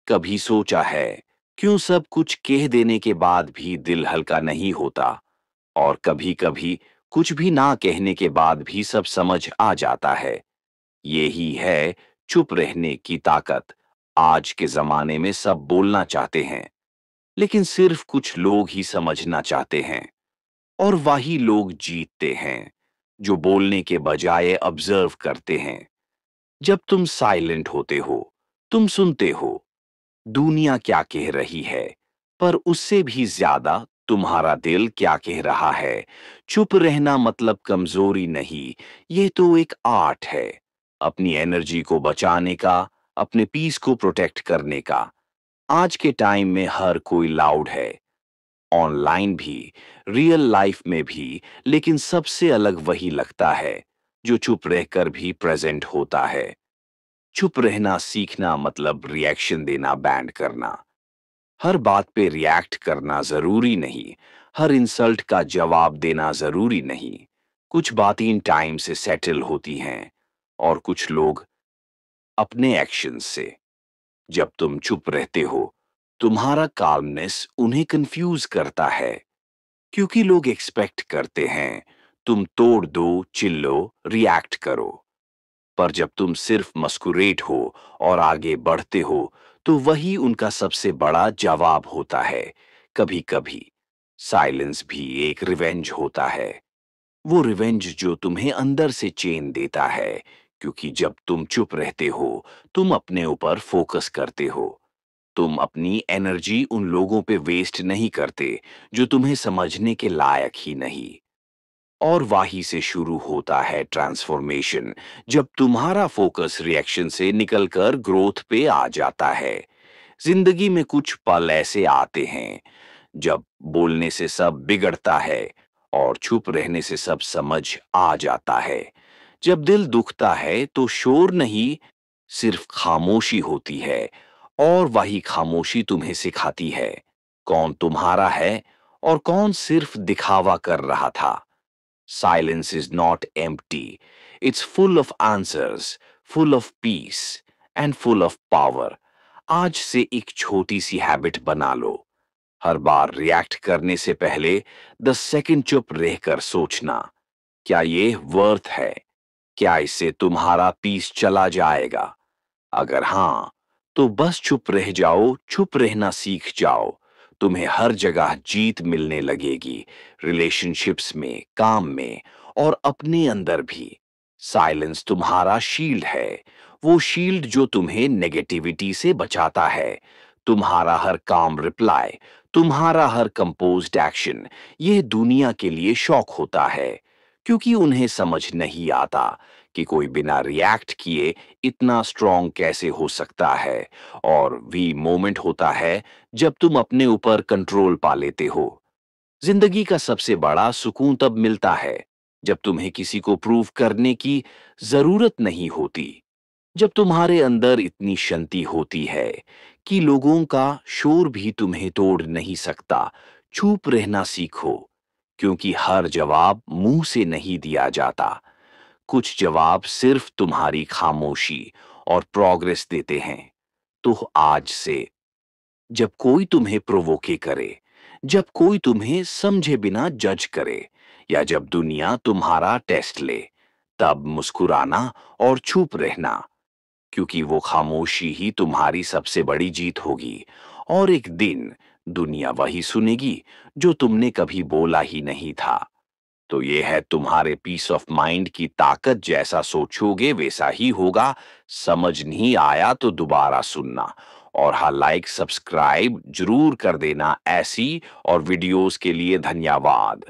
कभी सोचा है क्यों सब कुछ कह देने के बाद भी दिल हल्का नहीं होता? और कभी-कभी कुछ भी ना कहने के बाद भी सब समझ आ जाता है। यही है चुप रहने की ताकत। आज के जमाने में सब बोलना चाहते हैं, लेकिन सिर्फ कुछ लोग ही समझना चाहते हैं। और वही लोग जीतते हैं जो बोलने के बजाय ऑब्जर्व करते हैं। जब तुम साइलेंट होते हो, तुम सुनते हो दुनिया क्या कह रही है, पर उससे भी ज्यादा तुम्हारा दिल क्या कह रहा है। चुप रहना मतलब कमजोरी नहीं, ये तो एक आर्ट है। अपनी एनर्जी को बचाने का, अपने पीस को प्रोटेक्ट करने का। आज के टाइम में हर कोई लाउड है, ऑनलाइन भी, रियल लाइफ में भी, लेकिन सबसे अलग वही लगता है जो चुप रहकर भी प्रेजेंट होता है। चुप रहना सीखना मतलब रिएक्शन देना बैंड करना। हर बात पे रिएक्ट करना जरूरी नहीं, हर इंसल्ट का जवाब देना जरूरी नहीं। कुछ बातें टाइम से सेटल होती हैं और कुछ लोग अपने एक्शन से। जब तुम चुप रहते हो, तुम्हारा काल्मनेस उन्हें कंफ्यूज करता है, क्योंकि लोग एक्सपेक्ट करते हैं तुम तोड़ दो, चिल्लो, रिएक्ट करो। पर जब तुम सिर्फ मस्कुरेट हो और आगे बढ़ते हो, तो वही उनका सबसे बड़ा जवाब होता है। कभी-कभी साइलेंस भी एक रिवेंज होता है। वो रिवेंज जो तुम्हें अंदर से चैन देता है, क्योंकि जब तुम चुप रहते हो, तुम अपने ऊपर फोकस करते हो। तुम अपनी एनर्जी उन लोगों पे वेस्ट नहीं करते जो तुम्हें समझने के लायक ही नहीं। और वहीं से शुरू होता है ट्रांसफॉर्मेशन, जब तुम्हारा फोकस रिएक्शन से निकलकर ग्रोथ पे आ जाता है। जिंदगी में कुछ पल ऐसे आते हैं जब बोलने से सब बिगड़ता है और चुप रहने से सब समझ आ जाता है। जब दिल दुखता है तो शोर नहीं, सिर्फ खामोशी होती है। और वही खामोशी तुम्हें सिखाती है कौन तुम्हारा है और कौन सिर्फ दिखावा कर रहा था। Silence is not empty. It's full of answers, full of peace, and full of power. आज से एक छोटी सी हैबिट बना लो। हर बार रिएक्ट करने से पहले 10 सेकंड चुप रहकर सोचना, क्या ये वर्थ है? क्या इससे तुम्हारा पीस चला जाएगा? अगर हाँ, तो बस चुप रह जाओ, चुप रहना सीख जाओ। तुम्हें हर जगह जीत मिलने लगेगी, रिलेशनशिप्स में, काम में और अपने अंदर भी। साइलेंस तुम्हारा शील्ड है, वो शील्ड जो तुम्हें नेगेटिविटी से बचाता है। तुम्हारा हर काम रिप्लाई, तुम्हारा हर कंपोज्ड एक्शन, ये दुनिया के लिए शॉक होता है, क्योंकि उन्हें समझ नहीं आता कि कोई बिना रिएक्ट किए इतना स्ट्रांग कैसे हो सकता है। और वी मोमेंट होता है जब तुम अपने ऊपर कंट्रोल पा लेते हो। जिंदगी का सबसे बड़ा सुकून तब मिलता है जब तुम्हें किसी को प्रूव करने की जरूरत नहीं होती। जब तुम्हारे अंदर इतनी शांति होती है कि लोगों का शोर भी तुम्हें तोड़ नहीं सकता। चुप रहना सीखो, क्योंकि हर जवाब मुंह से नहीं दिया जाता। कुछ जवाब सिर्फ तुम्हारी खामोशी और प्रोग्रेस देते हैं। तो आज से जब कोई तुम्हें प्रोवोके करे, जब कोई तुम्हें समझे बिना जज करे, या जब दुनिया तुम्हारा टेस्ट ले, तब मुस्कुराना और चुप रहना, क्योंकि वो खामोशी ही तुम्हारी सबसे बड़ी जीत होगी। और एक दिन दुनिया वही सुनेगी जो तुमने कभी बोला ही नहीं था। तो ये है तुम्हारे पीस ऑफ माइंड की ताकत, जैसा सोचोगे वैसा ही होगा। समझ नहीं आया तो दोबारा सुनना। और हाँ, लाइक सब्सक्राइब जरूर कर देना। ऐसी और वीडियोस के लिए धन्यवाद।